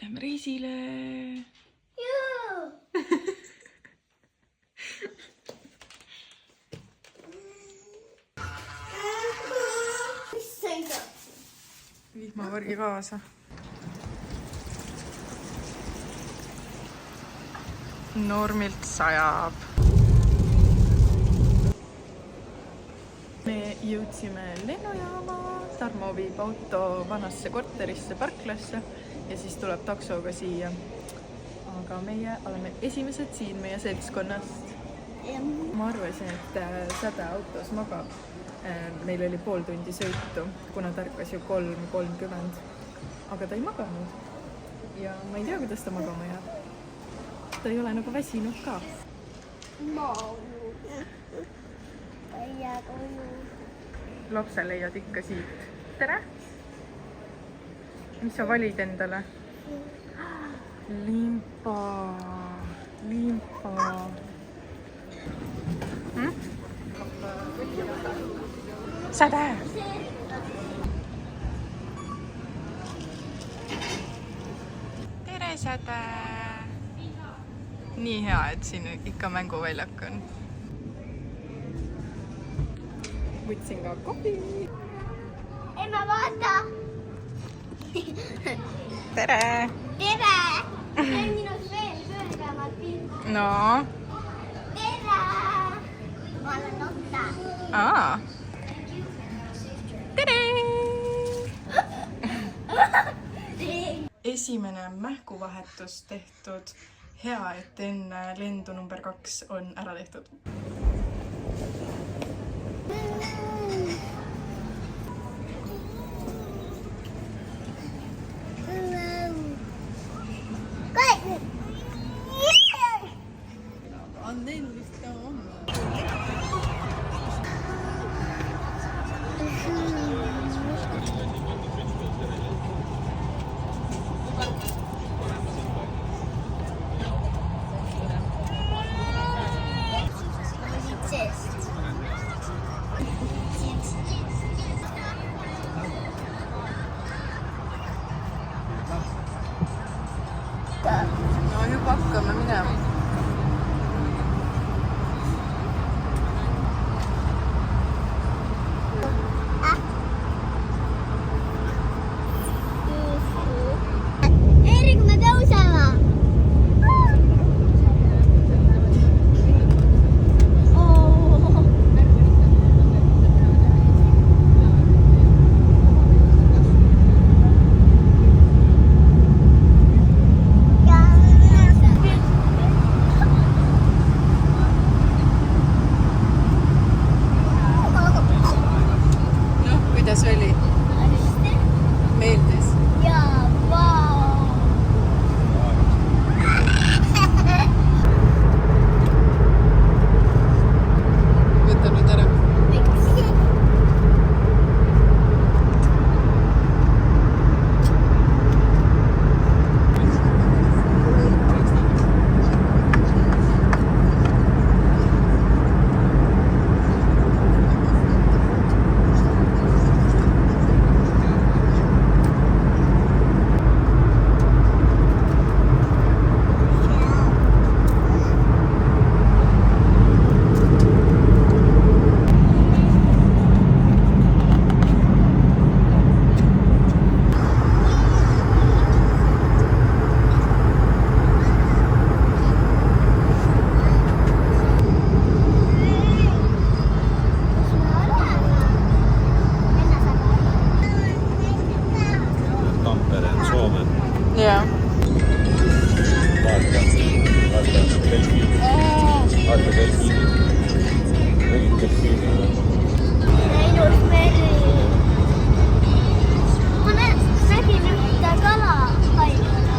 Lähme reisile. Mis sõidab? Vihmavargi kaasa. Normilt sajab. Me jõudsime lennujaama. Tarmo viib auto vanasse korterisse, parklasse ja siis tuleb taksoga siia. Aga meie oleme esimesed siin meie seltskonnast. Ma arvasin, et Säde autos magab. Meil oli pool tundi sõitu, kuna ta ärkas ju 3:30. Aga ta ei maganud. Ja ma ei tea, kuidas ta magama jääb. Ta ei ole nagu väsinud ka. Lapse leiad ikka siit. Tere! Mis sa valid endale? Limpa. Säde! Tere, Säde! Nii hea, et siin ikka mänguväljak on. Võtsin ka kohvi. Emma, vaata! Tere! Tere! See on minus veel kõrgemad pilgud. No? Tere! Ma olen Lotta. Aa! Tere! Esimene mähkuvahetus tehtud. Hea, et enne lendu number 2 on ära tehtud. No juba hakkame minema. Erik, me tõusema! Kuidas oli? Meeldis? Jaa, vau! Võta nüüd ära. Jaa. Vaata delfiinid. Olid delfiinid. Ilus meri. Ma nägin ühte kala haigena.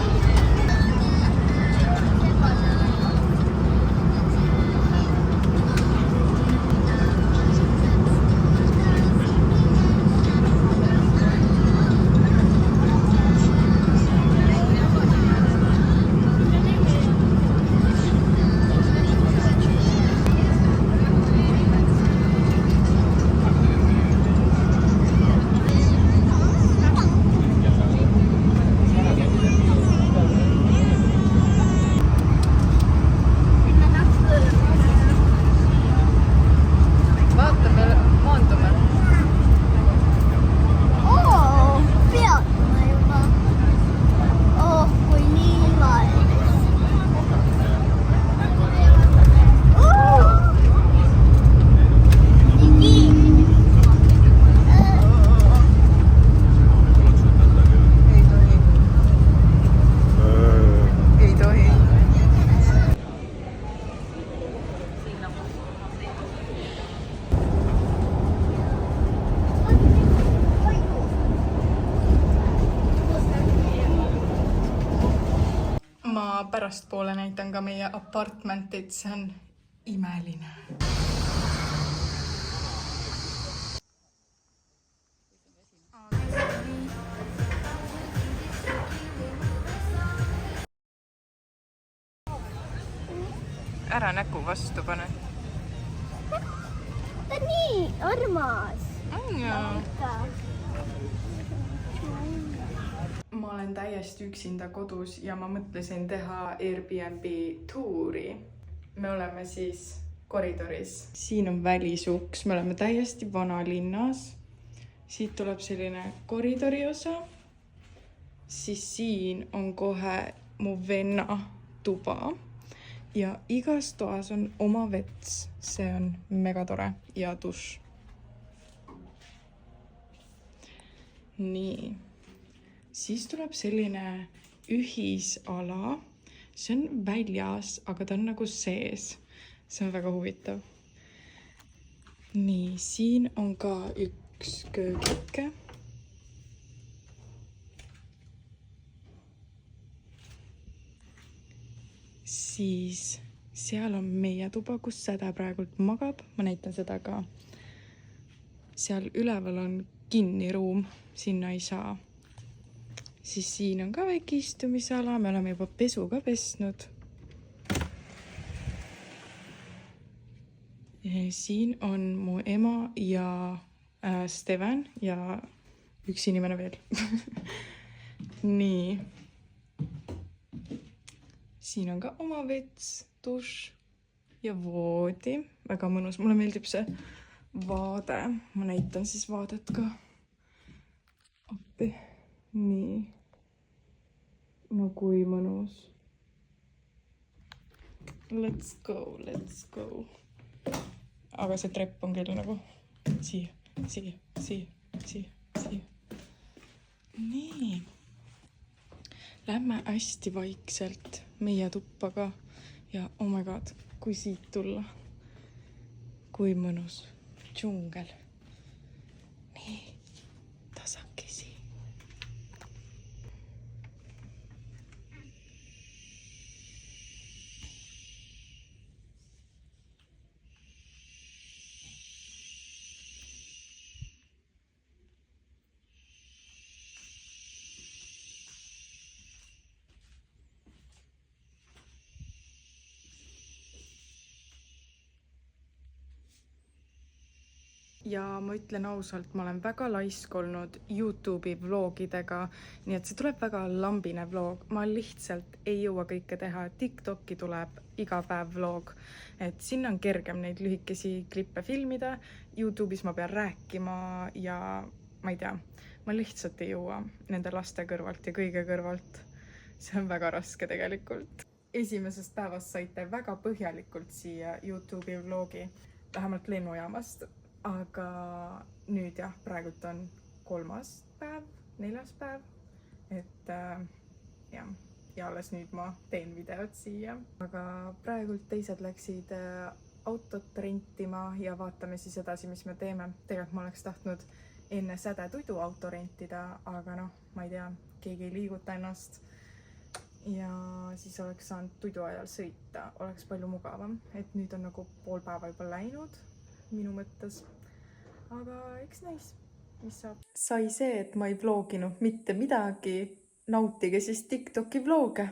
pärastpoole näitan ka meie apartmentit, see on imeline. Ära nägu vastu pane. ta on nii armas. Ma olen täiesti üksinda kodus ja ma mõtlesin teha Airbnb tuuri. Me oleme siis koridoris. Siin on välisuks, me oleme täiesti vanalinnas. Siit tuleb selline koridori osa. Siis siin on kohe mu venna tuba. Ja igas toas on oma vets. See on mega tore ja dušš. Nii. Siis tuleb selline ühisala. See on väljas, aga ta on nagu sees. See on väga huvitav. Nii, siin on ka üks köögike. Siis seal on meie tuba, kus Säde praegult magab. Ma näitan seda ka. Seal üleval on kinni ruum, sinna ei saa. Siis siin on ka väike istumisala, me oleme juba pesu ka pesnud. Siin on mu ema ja Steven ja üks inimene veel. Nii. Siin on ka oma vets, dušš ja voodi. Väga mõnus, mulle meeldib see vaade. Ma näitan siis vaadet ka. Appi. Nii. No kui mõnus. Let's go, let's go. Aga see trepp on küll nagu siia. Nii. Lähme hästi vaikselt meie tuppa ka. Ja oh my god, kui siit tulla. Kui mõnus. Džungel. Nii. Tasakesi. Ja ma ütlen ausalt, ma olen väga laisk olnud YouTube'i vlogidega, nii et see tuleb väga lambine vlog. Ma lihtsalt ei jõua kõike teha. TikTok'i tuleb iga päev vlog, et sinna on kergem neid lühikesi klippe filmida. YouTube'is ma pean rääkima ja ma ei tea, ma lihtsalt ei jõua nende laste kõrvalt ja kõige kõrvalt. See on väga raske tegelikult. Esimesest päevast saite väga põhjalikult siia YouTube'i vlogi, vähemalt lennujaamast. Aga nüüd jah, praegult on 3. päev, 4. päev, et jah, ja alles nüüd ma teen videot siia. Aga praegult teised läksid autot rentima ja vaatame siis edasi, mis me teeme. Tegelikult ma oleks tahtnud enne Säde Tudu auto rentida, aga noh, ma ei tea, keegi ei liiguta ennast. Ja siis oleks saanud Tudu ajal sõita, oleks palju mugavam. Et nüüd on nagu pool päeva juba läinud minu mõttes. Aga eks näis, mis saab. Sai see, et ma ei vloginud mitte midagi. Nautige siis TikTok'i vloge.